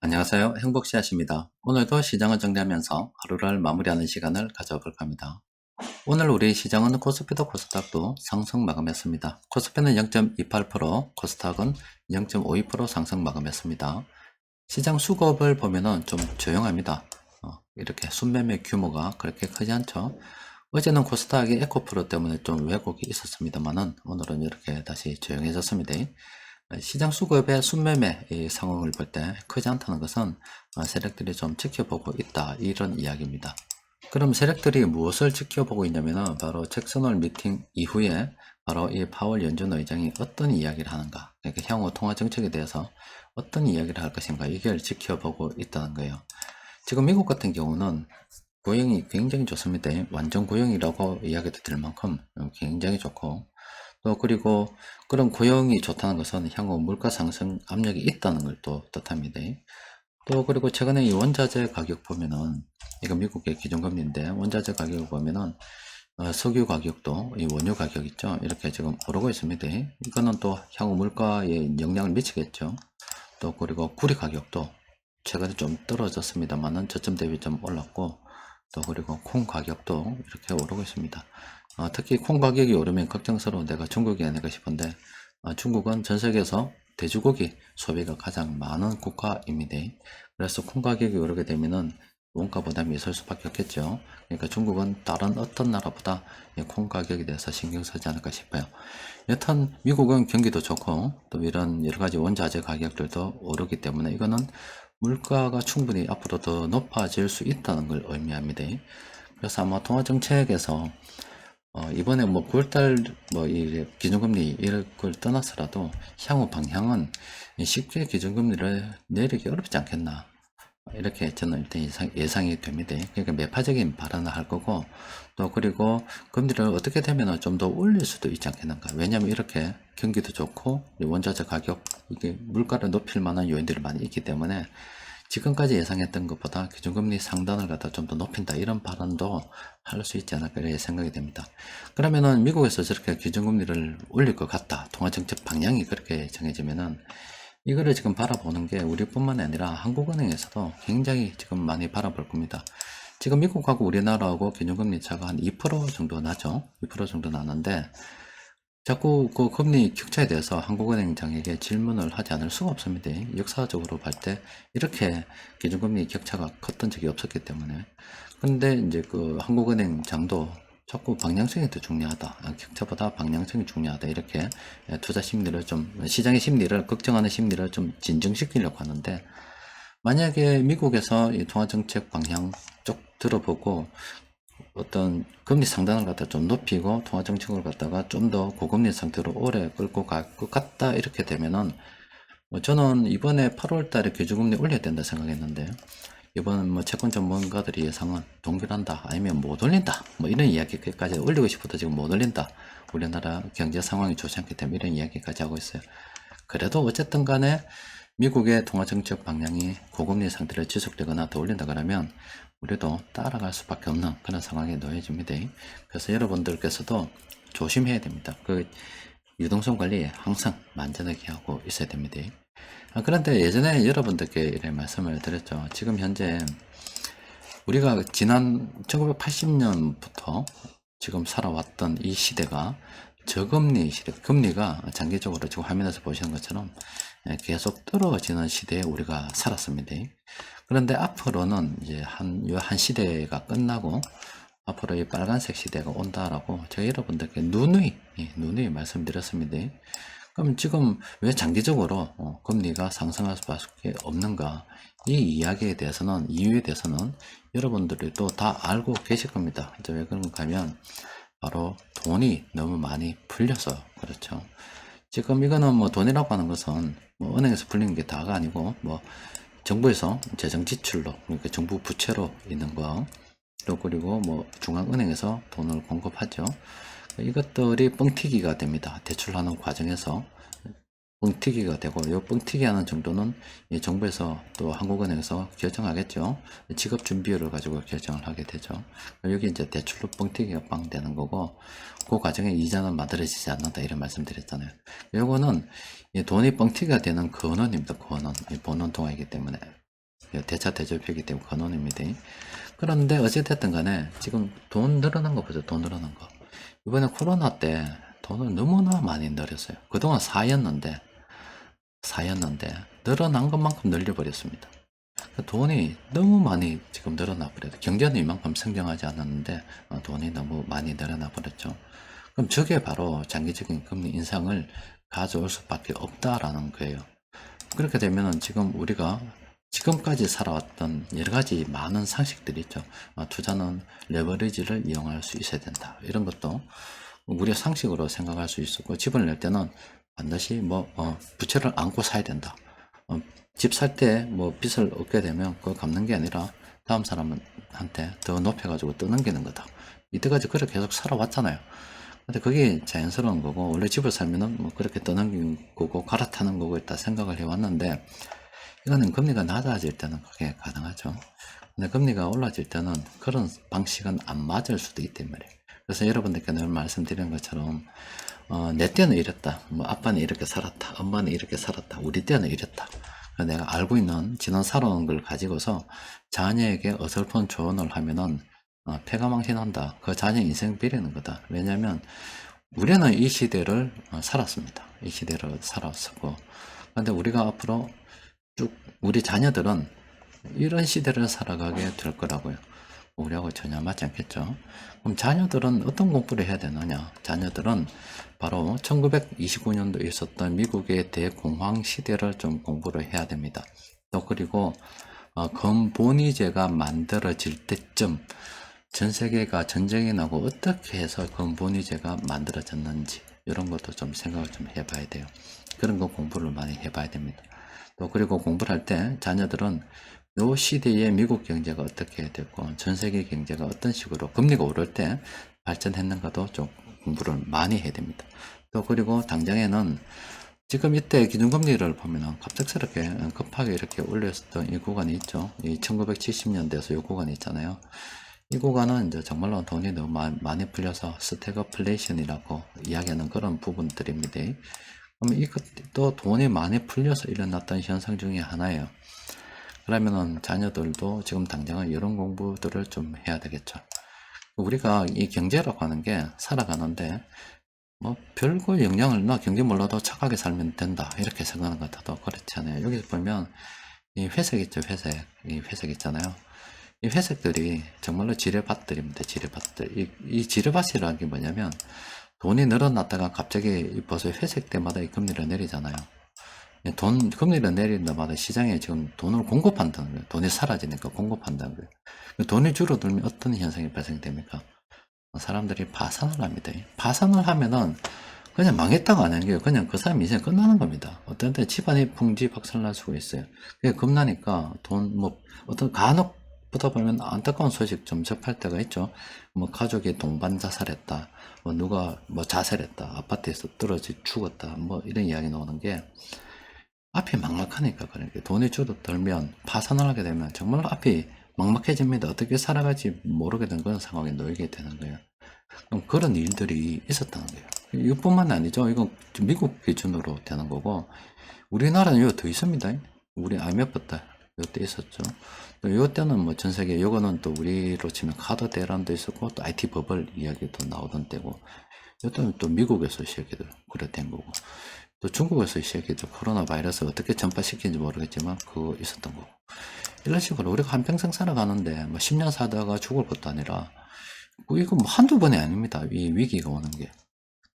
안녕하세요. 행복씨앗입니다. 오늘도 시장을 정리하면서 하루를 마무리하는 시간을 가져볼까 합니다. 오늘 우리 시장은 코스피도 코스닥도 상승 마감했습니다. 코스피는 0.28%, 코스닥은 0.52% 상승 마감했습니다. 시장 수급을 보면은 좀 조용합니다. 이렇게 순매매 규모가 그렇게 크지 않죠. 어제는 코스닥이 에코프로 때문에 좀 왜곡이 있었습니다만은 오늘은 이렇게 다시 조용해졌습니다. 시장 수급의 순매매 이 상황을 볼 때 크지 않다는 것은 세력들이 좀 지켜보고 있다, 이런 이야기입니다. 그럼 세력들이 무엇을 지켜보고 있냐면은 바로 잭슨홀 미팅 이후에 바로 이 파월 연준 의장이 어떤 이야기를 하는가, 그러니까 향후 통화 정책에 대해서 어떤 이야기를 할 것인가, 이걸 지켜보고 있다는 거예요. 지금 미국 같은 경우는 고용이 굉장히 좋습니다. 완전 고용이라고 이야기도 들 만큼 굉장히 좋고, 또 그리고 그런 고용이 좋다는 것은 향후 물가 상승 압력이 있다는 걸 또 뜻합니다. 또 그리고 최근에 이 원자재 가격 보면은, 이거 미국의 기준금리인데 원자재 가격을 보면은 석유 가격도 이 원유 가격 있죠, 이렇게 지금 오르고 있습니다. 이거는 또 향후 물가에 영향을 미치겠죠. 또 그리고 구리 가격도 최근에 좀 떨어졌습니다만은 저점 대비 좀 올랐고, 또 그리고 콩 가격도 이렇게 오르고 있습니다. 특히 콩 가격이 오르면 걱정스러운 데가 중국이 아닐까 싶은데, 중국은 전 세계에서 돼지고기 소비가 가장 많은 국가입니다. 그래서 콩 가격이 오르게 되면은 원가 부담이 있을 수밖에 없겠죠. 그러니까 중국은 다른 어떤 나라보다 콩 가격에 대해서 신경 쓰지 않을까 싶어요. 여튼 미국은 경기도 좋고 또 이런 여러 가지 원자재 가격들도 오르기 때문에 이거는 물가가 충분히 앞으로 더 높아질 수 있다는 걸 의미합니다. 그래서 아마 통화정책에서 이번에 뭐 9월달 이 기준금리 이런 걸 떠나서라도 향후 방향은 쉽게 기준금리를 내리기 어렵지 않겠나, 이렇게 저는 일단 예상이 됩니다. 그러니까 매파적인 발언을 할 거고, 또 그리고 금리를 어떻게 되면 좀 더 올릴 수도 있지 않겠는가. 왜냐하면 이렇게 경기도 좋고 원자재 가격, 이게 물가를 높일 만한 요인들이 많이 있기 때문에 지금까지 예상했던 것보다 기준금리 상단을 갖다 좀 더 높인다, 이런 발언도 할 수 있지 않을까 이렇게 생각이 됩니다. 그러면은 미국에서 저렇게 기준금리를 올릴 것 같다, 통화정책 방향이 그렇게 정해지면은 이거를 지금 바라보는 게 우리뿐만 아니라 한국은행에서도 굉장히 지금 많이 바라볼 겁니다. 지금 미국하고 우리나라하고 기준금리 차가 한 2% 정도 나죠. 2% 정도 나는데 자꾸 그 금리 격차에 대해서 한국은행장에게 질문을 하지 않을 수가 없습니다. 역사적으로 볼 때 이렇게 기준금리 격차가 컸던 적이 없었기 때문에. 근데 이제 그 한국은행장도 자꾸 방향성이 더 중요하다, 격차보다 방향성이 중요하다, 이렇게 투자 심리를 좀, 시장의 심리를, 걱정하는 심리를 좀 진정시키려고 하는데, 만약에 미국에서 이 통화정책 방향 쪽 들어보고 어떤 금리 상단을 갖다 좀 높이고 통화정책을 갖다가 좀 더 고금리 상태로 오래 끌고 갈 것 같다, 이렇게 되면은 저는 이번에 8월 달에 기준금리 올려야 된다 생각했는데, 이번 채권 전문가들이 예상은 동결한다, 아니면 못 올린다, 이런 이야기까지, 올리고 싶어도 지금 못 올린다, 우리나라 경제 상황이 좋지 않기 때문에, 이런 이야기까지 하고 있어요. 그래도 어쨌든 간에 미국의 통화정책 방향이 고금리 상태를 지속되거나 더 올린다 그러면 우리도 따라갈 수밖에 없는 그런 상황에 놓여집니다. 그래서 여러분들께서도 조심해야 됩니다. 그 유동성 관리에 항상 만전하게 하고 있어야 됩니다. 그런데 예전에 여러분들께 이런 말씀을 드렸죠. 지금 현재 우리가 지난 1980년부터 지금 살아왔던 이 시대가 저금리 시대, 금리가 장기적으로 지금 화면에서 보시는 것처럼 계속 떨어지는 시대에 우리가 살았습니다. 그런데 앞으로는 이제 한 시대가 끝나고 앞으로 이 빨간색 시대가 온다라고 제가 여러분들께 누누이 말씀드렸습니다. 그럼 지금 왜 장기적으로 금리가 상승할 수밖에 없는가? 이 이야기에 대해서는, 이유에 대해서는 여러분들이 또 다 알고 계실 겁니다. 이제 왜 그런가 하면 바로 돈이 너무 많이 풀려서 그렇죠. 지금 이거는 돈이라고 하는 것은 은행에서 풀리는 게 다가 아니고 정부에서 재정 지출로, 그러니까 정부 부채로 있는 거, 또 그리고 중앙은행에서 돈을 공급하죠. 이것들이 뻥튀기가 됩니다. 대출하는 과정에서 뻥튀기가 되고, 이 뻥튀기 하는 정도는 정부에서 또 한국은행에서 결정하겠죠. 지급 준비율을 가지고 결정을 하게 되죠. 여기 이제 대출로 뻥튀기가 빵 되는 거고, 그 과정에 이자는 만들어지지 않는다, 이런 말씀 드렸잖아요. 요거는 돈이 뻥튀기가 되는 근원입니다. 근원. 본원 통화이기 때문에. 대차 대조표이기 때문에 근원입니다. 그런데 어찌됐든 간에 지금 돈 늘어난 거 보죠. 돈 늘어난 거. 이번에 코로나 때 돈을 너무나 많이 늘렸어요. 그동안 4였는데 늘어난 것만큼 늘려버렸습니다. 돈이 너무 많이 지금 늘어나 버려요. 경제는 이만큼 성장하지 않았는데 돈이 너무 많이 늘어나 버렸죠. 그럼 저게 바로 장기적인 금리 인상을 가져올 수밖에 없다라는 거예요. 그렇게 되면은 지금 우리가 지금까지 살아왔던 여러 가지 많은 상식들이 있죠. 투자는 레버리지를 이용할 수 있어야 된다. 이런 것도 우리가 상식으로 생각할 수 있었고, 집을 낼 때는 반드시 부채를 안고 사야 된다. 집 살 때 빚을 얻게 되면 그거 갚는 게 아니라 다음 사람한테 더 높여가지고 떠넘기는 거다. 이때까지 그렇게 계속 살아왔잖아요. 근데 그게 자연스러운 거고, 원래 집을 살면은 그렇게 떠넘기는 거고 갈아타는 거고 있다 생각을 해왔는데, 이거는 금리가 낮아질 때는 그게 가능하죠. 근데 금리가 올라질 때는 그런 방식은 안 맞을 수도 있단 말이에요. 그래서 여러분들께 늘 말씀드린 것처럼 내 때는 이랬다. 아빠는 이렇게 살았다. 엄마는 이렇게 살았다. 우리 때는 이랬다. 내가 알고 있는 지난 살아온 걸 가지고서 자녀에게 어설픈 조언을 하면은 패가망신한다. 그 자녀 인생 비리는 거다. 왜냐하면 우리는 이 시대를 살았습니다. 이 시대를 살았었고, 근데 우리가 앞으로 쭉 우리 자녀들은 이런 시대를 살아가게 될 거라고요. 우리하고 전혀 맞지 않겠죠. 그럼 자녀들은 어떤 공부를 해야 되느냐? 자녀들은 바로 1929년도에 있었던 미국의 대공황 시대를 좀 공부를 해야 됩니다. 또 그리고 건보니제가 만들어질 때쯤 전 세계가 전쟁이 나고 어떻게 해서 건보니제가 만들어졌는지 이런 것도 좀 생각을 좀 해봐야 돼요. 그런 거 공부를 많이 해봐야 됩니다. 또 그리고 공부를 할 때 자녀들은 이 시대에 미국 경제가 어떻게 됐고 전 세계 경제가 어떤 식으로 금리가 오를 때 발전했는가도 좀 공부를 많이 해야 됩니다. 또 그리고 당장에는 지금 이때 기준금리를 보면 갑작스럽게 급하게 이렇게 올렸던 이 구간이 있죠. 이 1970년대에서 이 구간이 있잖아요. 이 구간은 이제 정말로 돈이 너무 많이 풀려서 스태그플레이션이라고 이야기하는 그런 부분들입니다. 그럼 이것도 돈이 많이 풀려서 일어났던 현상 중에 하나예요. 그러면은 자녀들도 지금 당장은 이런 공부들을 좀 해야 되겠죠. 우리가 이 경제라고 하는 게 살아가는데 별거 영향을 나 경제 몰라도 착하게 살면 된다 이렇게 생각하는 것 같아도 그렇지 않아요. 여기서 보면 이 회색 있죠. 이 회색 있잖아요. 이 회색들이 정말로 지뢰밭들입니다. 지뢰밭들. 이 지뢰밭이라는 게 뭐냐면 돈이 늘어났다가 갑자기 벌써 회색 때마다 이 금리를 내리잖아요. 금리를 내리는 데마다 시장에 지금 돈을 공급한다는 거예요. 돈이 사라지니까 공급한다는 거예요. 돈이 줄어들면 어떤 현상이 발생됩니까? 사람들이 파산을 합니다. 파산을 하면은 그냥 망했다고 안 하는 게 그냥 그 사람 인생 끝나는 겁니다. 어떤 때 집안이 풍지박산날 수가 있어요. 그게 겁나니까 어떤 간혹 보다 보면 안타까운 소식 좀 접할 때가 있죠. 가족이 동반 자살했다. 누가 자살했다. 아파트에서 떨어져 죽었다. 이런 이야기 나오는 게 앞이 막막하니까 그러니까 돈이 줄어들면 파산을 하게 되면 정말로 앞이 막막해집니다. 어떻게 살아갈지 모르게 된 그런 상황에 놓이게 되는 거예요. 그럼 그런 일들이 있었다는 거예요. 이것뿐만 아니죠. 이건 미국 기준으로 되는 거고 우리나라는 이거 더 있습니다. 우리 IMF 때 이때 있었죠. 또 이때는 전 세계 요거는 또 우리로 치면 카드 대란도 있었고 또 IT 버블 이야기도 나오던 때고 이때는 또 미국에서 시작해도 그래 된 거고 또 중국에서 시작해도 코로나 바이러스 어떻게 전파시키는지 모르겠지만 그거 있었던 거고 이런 식으로 우리가 한평생 살아가는데 10년 살다가 죽을 것도 아니라 이거 한두 번이 아닙니다. 이 위기가 오는 게.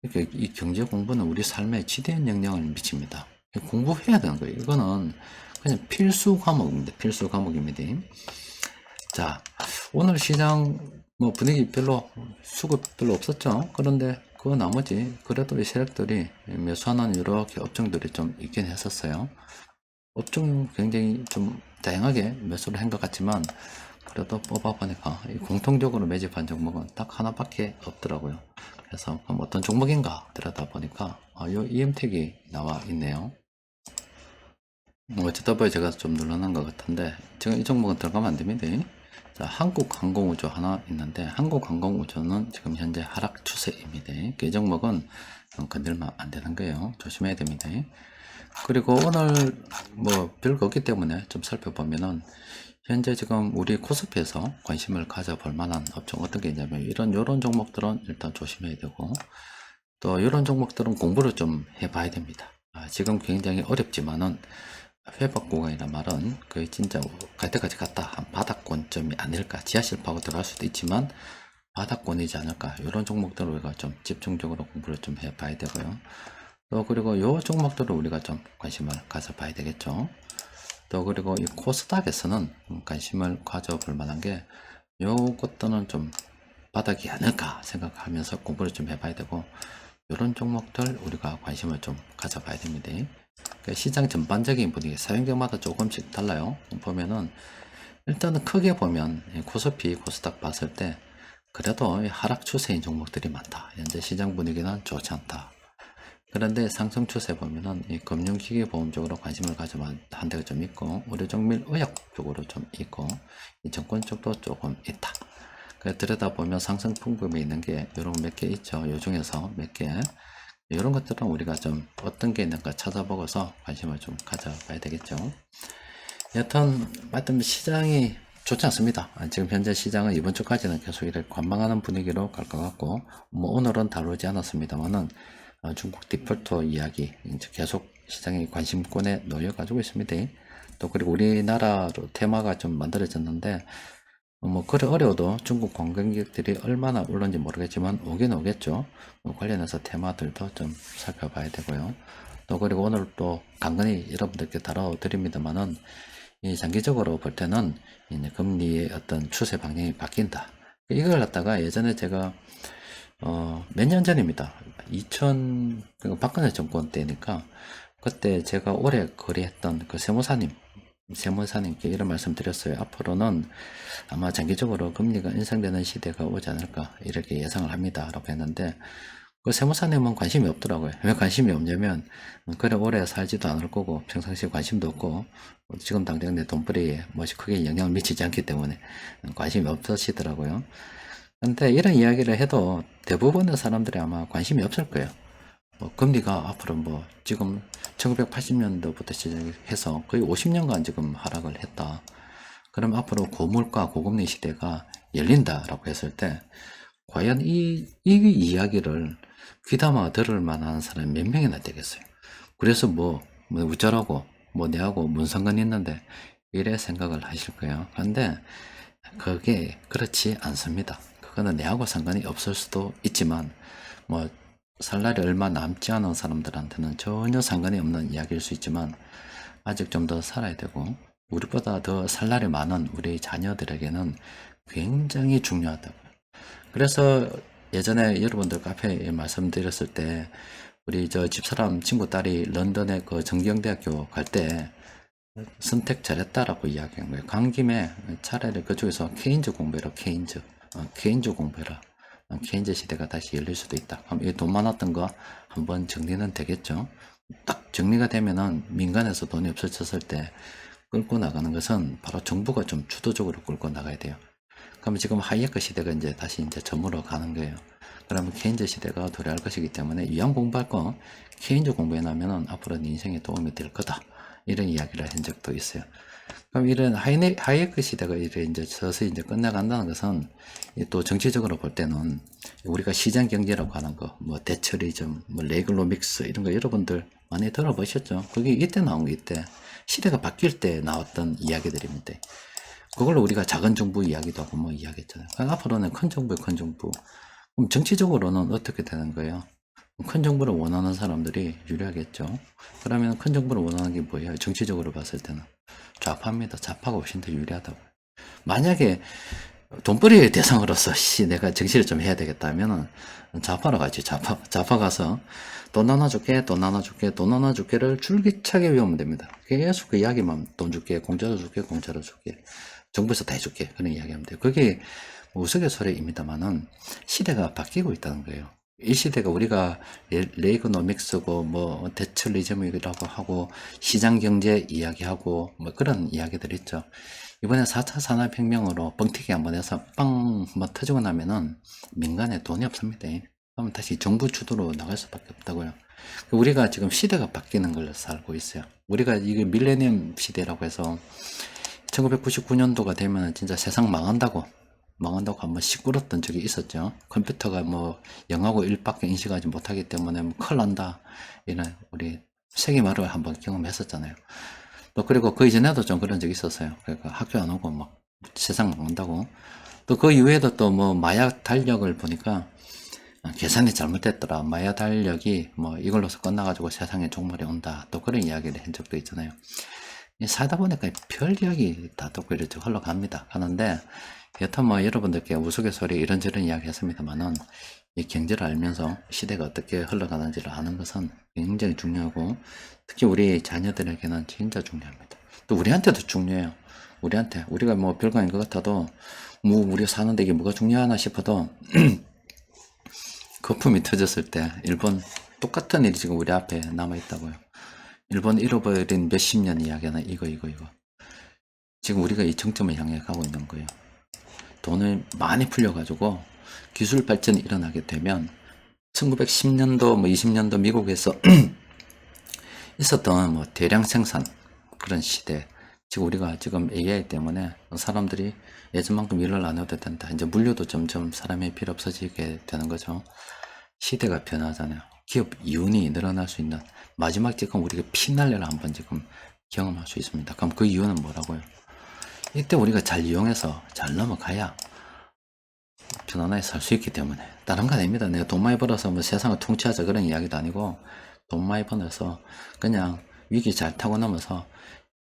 그러니까 이 경제 공부는 우리 삶에 지대한 영향을 미칩니다. 공부해야 되는 거예요. 이거는 그냥 필수 과목입니다. 필수 과목입니다. 자, 오늘 시장 분위기 수급 별로 없었죠. 그런데 그 나머지 그래도 이 세력들이 매수하는 이렇게 업종들이 좀 있긴 했었어요. 업종 굉장히 좀 다양하게 매수를 한 것 같지만 그래도 뽑아보니까 공통적으로 매집한 종목은 딱 하나밖에 없더라고요. 그래서 그럼 어떤 종목인가 들여다보니까 요 EM택이 나와 있네요. 어쩌다 보니 제가 좀 눌러난 것 같은데 지금 이 종목은 들어가면 안 됩니다. 자, 한국항공우주 하나 있는데 한국항공우주는 지금 현재 하락 추세입니다. 이 종목은 건들면 안 되는 거예요. 조심해야 됩니다. 그리고 오늘 뭐 별거 없기 때문에 좀 살펴보면은 현재 지금 우리 코스피에서 관심을 가져볼 만한 업종 어떤 게 있냐면 요런 종목들은 일단 조심해야 되고, 또 이런 종목들은 공부를 좀 해봐야 됩니다. 지금 굉장히 어렵지만은 회복 구간이란 말은 거의 진짜 갈 때까지 갔다 한 바닥권점이 아닐까. 지하실 파고 들어갈 수도 있지만 바닥권이지 않을까. 이런 종목들을 우리가 좀 집중적으로 공부를 좀 해봐야 되고요. 또 그리고 요 종목들을 우리가 좀 관심을 가져봐야 되겠죠. 또 그리고 이 코스닥에서는 관심을 가져볼 만한 게 요것들은 좀 바닥이 아닐까 생각하면서 공부를 좀 해봐야 되고, 이런 종목들 우리가 관심을 좀 가져봐야 됩니다. 시장 전반적인 분위기 사용자마다 조금씩 달라요. 보면은 일단은 크게 보면 코스피, 코스닥 봤을 때 그래도 하락 추세인 종목들이 많다. 현재 시장 분위기는 좋지 않다. 그런데 상승 추세 보면은 이 금융기기보험 쪽으로 관심을 가져한 데가 좀 있고, 의료정밀 의약 쪽으로 좀 있고, 이 정권 쪽도 조금 있다. 들여다보면 상승 풍금이 있는 게 이런 몇 개 있죠. 요 중에서 몇 개. 이런 것들은 우리가 좀 어떤 게 있는가 찾아보고서 관심을 좀 가져봐야 되겠죠. 여튼 하여튼 시장이 좋지 않습니다. 지금 현재 시장은 이번 주까지는 계속 이렇게 관망하는 분위기로 갈 것 같고, 뭐 오늘은 다루지 않았습니다만은 중국 디폴터 이야기 이제 계속 시장의 관심권에 놓여가지고 있습니다. 또 그리고 우리나라로 테마가 좀 만들어졌는데, 뭐 그래 어려워도 중국 관광객들이 얼마나 올는지 모르겠지만 오긴 오겠죠. 관련해서 테마들도 좀 살펴봐야 되고요. 또 그리고 오늘 또 간간히 여러분들께 다뤄드립니다만은 이 장기적으로 볼 때는 이제 금리의 어떤 추세 방향이 바뀐다. 이걸 갖다가 예전에 제가 몇 년 전입니다. 2000 박근혜 정권 때니까 그때 제가 오래 거래했던 그 세무사님께 이런 말씀 드렸어요. 앞으로는 아마 장기적으로 금리가 인상되는 시대가 오지 않을까 이렇게 예상을 합니다 라고 했는데, 그 세무사님은 관심이 없더라고요. 왜 관심이 없냐면 그래 오래 살지도 않을 거고 평상시에 관심도 없고 지금 당장 내 돈벌이에 뭐지 크게 영향을 미치지 않기 때문에 관심이 없으시더라고요. 근데 이런 이야기를 해도 대부분의 사람들이 아마 관심이 없을 거예요. 뭐 금리가 앞으로 뭐 지금 1980년도부터 시작해서 거의 50년간 지금 하락을 했다. 그럼 앞으로 고물가 고금리 시대가 열린다라고 했을 때 과연 이 이야기를 귀담아 들을 만한 사람이 몇 명이나 되겠어요. 그래서 뭐 어쩌라고 뭐 내하고 뭔 상관이 있는데 이래 생각을 하실 거예요. 그런데 그게 그렇지 않습니다. 그거는 내하고 상관이 없을 수도 있지만 뭐 살 날이 얼마 남지 않은 사람들한테는 전혀 상관이 없는 이야기일 수 있지만 아직 좀 더 살아야 되고 우리보다 더 살 날이 많은 우리 자녀들에게는 굉장히 중요하다고요. 그래서 예전에 여러분들 카페에 말씀드렸을 때 우리 저 집사람 친구 딸이 런던에 그 정경대학교 갈 때 선택 잘했다라고 이야기한 거예요. 간 김에 차라리 그쪽에서 케인즈 공부해라. 케인즈 공부해라. 케인즈 시대가 다시 열릴 수도 있다. 그럼 이 돈 많았던 거 한번 정리는 되겠죠. 딱 정리가 되면은 민간에서 돈이 없어졌을 때 끌고 나가는 것은 바로 정부가 좀 주도적으로 끌고 나가야 돼요. 그러면 지금 하이에크 시대가 이제 다시 이제 저물어 가는 거예요. 그러면 케인즈 시대가 도래할 것이기 때문에 이왕 공부할 거 케인즈 공부해 나면은 앞으로 네 인생에 도움이 될 거다. 이런 이야기를 한 적도 있어요. 그럼 이런 하이에크 시대가 이제 서서히 이제 끝나간다는 것은 또 정치적으로 볼 때는 우리가 시장 경제라고 하는 거, 뭐 대처리즘, 뭐 레글로믹스 이런 거 여러분들 많이 들어보셨죠? 그게 이때 나온 게 이때 시대가 바뀔 때 나왔던 이야기들입니다. 그걸로 우리가 작은 정부 이야기도 하고 뭐 이야기했잖아요. 앞으로는 큰 정부의 큰 정부. 그럼 정치적으로는 어떻게 되는 거예요? 큰 정부를 원하는 사람들이 유리하겠죠. 그러면 큰 정부를 원하는 게 뭐예요? 정치적으로 봤을 때는 좌파입니다. 좌파가 훨씬 더 유리하다고. 만약에 돈벌이의 대상으로서 내가 정치를 좀 해야 되겠다 하면은 좌파로 가지. 좌파 가서 돈 나눠줄게, 돈 나눠줄게, 돈 나눠줄게를 줄기차게 외우면 됩니다. 계속 그 이야기만 돈 줄게, 공짜로 줄게, 공짜로 줄게. 정부에서 다 해줄게. 그런 이야기하면 돼요. 그게 우스갯소리입니다만은 시대가 바뀌고 있다는 거예요. 이 시대가 우리가 레이거노믹스고 뭐 대처리즘이라고 하고 시장 경제 이야기하고 뭐 그런 이야기들 있죠. 이번에 4차 산업혁명으로 뻥튀기 한번 해서 빵 뭐 터지고 나면은 민간에 돈이 없습니다. 그러면 다시 정부 주도로 나갈 수밖에 없다고요. 우리가 지금 시대가 바뀌는 걸 살고 있어요. 우리가 이게 밀레니엄 시대라고 해서 1999년도가 되면 진짜 세상 망한다고 한번 시끄럽던 적이 있었죠. 컴퓨터가 뭐 0하고 1밖에 인식하지 못하기 때문에 뭐 큰일 난다, 이런 우리 세계 말을 한번 경험했었잖아요. 또 그리고 그 이전에도 좀 그런 적이 있었어요. 그러니까 학교 안 오고 막 세상 망한다고. 또 그 이후에도 또 뭐 마약 달력을 보니까 계산이 잘못됐더라, 마약 달력이 뭐 이걸로서 끝나가지고 세상에 종말이 온다, 또 그런 이야기를 한 적도 있잖아요. 살다 보니까 별 이야기 다 듣고 이렇게 흘러갑니다. 하는데 여튼 뭐 여러분들께 우스갯소리 이런저런 이야기 했습니다만은, 이 경제를 알면서 시대가 어떻게 흘러가는지를 아는 것은 굉장히 중요하고, 특히 우리 자녀들에게는 진짜 중요합니다. 또 우리한테도 중요해요. 우리가 뭐 별거 아닌 것 같아도 뭐 우리가 사는데 이게 뭐가 중요하나 싶어도 거품이 터졌을 때 일본 똑같은 일이 지금 우리 앞에 남아 있다고요. 일본 잃어버린 몇십 년 이야기는 이거. 지금 우리가 이 정점을 향해 가고 있는 거예요. 돈을 많이 풀려가지고 기술 발전이 일어나게 되면 1910년도 뭐 20년도 미국에서 있었던 뭐 대량 생산 그런 시대, 지금 우리가 지금 AI 때문에 사람들이 예전만큼 일을 안 해도 된다, 이제 물류도 점점 사람이 필요 없어지게 되는 거죠. 시대가 변하잖아요. 기업 이윤이 늘어날 수 있는 마지막 지금 우리가 피날레를 한번 지금 경험할 수 있습니다. 그럼 그 이유는 뭐라고요? 이때 우리가 잘 이용해서 잘 넘어가야 편안하게 살 수 있기 때문에, 다른 거 아닙니다. 내가 돈 많이 벌어서 뭐 세상을 통치하자 그런 이야기도 아니고, 돈 많이 벌어서 그냥 위기 잘 타고 넘어서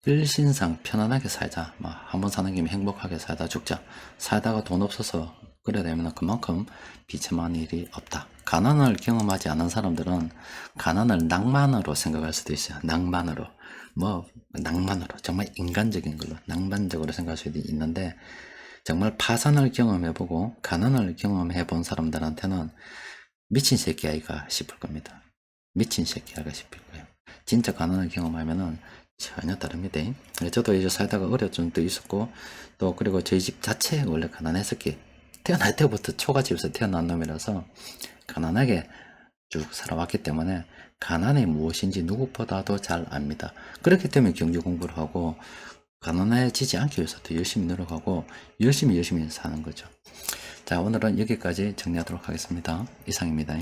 일신상 편안하게 살자. 막 한번 사는 김에 행복하게 살다 죽자. 살다가 돈 없어서 그래 되면 그만큼 비참한 일이 없다. 가난을 경험하지 않은 사람들은 가난을 낭만으로 생각할 수도 있어요. 낭만으로. 정말 인간적인 걸로 낭만적으로 생각할 수도 있는데, 정말 파산을 경험해보고 가난을 경험해본 사람들한테는 미친 새끼 아이가 싶을 겁니다. 미친 새끼 아이가 싶을 거예요. 진짜 가난을 경험하면은 전혀 다릅니다. 저도 이제 살다가 어려운 적도 있었고, 또 그리고 저희 집 자체가 원래 가난했었기, 태어날 때부터 초가집에서 태어난 놈이라서 가난하게 쭉 살아왔기 때문에 가난이 무엇인지 누구보다도 잘 압니다. 그렇기 때문에 경제 공부를 하고 가난해지지 않기 위해서도 열심히 노력하고 열심히 사는 거죠. 자, 오늘은 여기까지 정리하도록 하겠습니다. 이상입니다.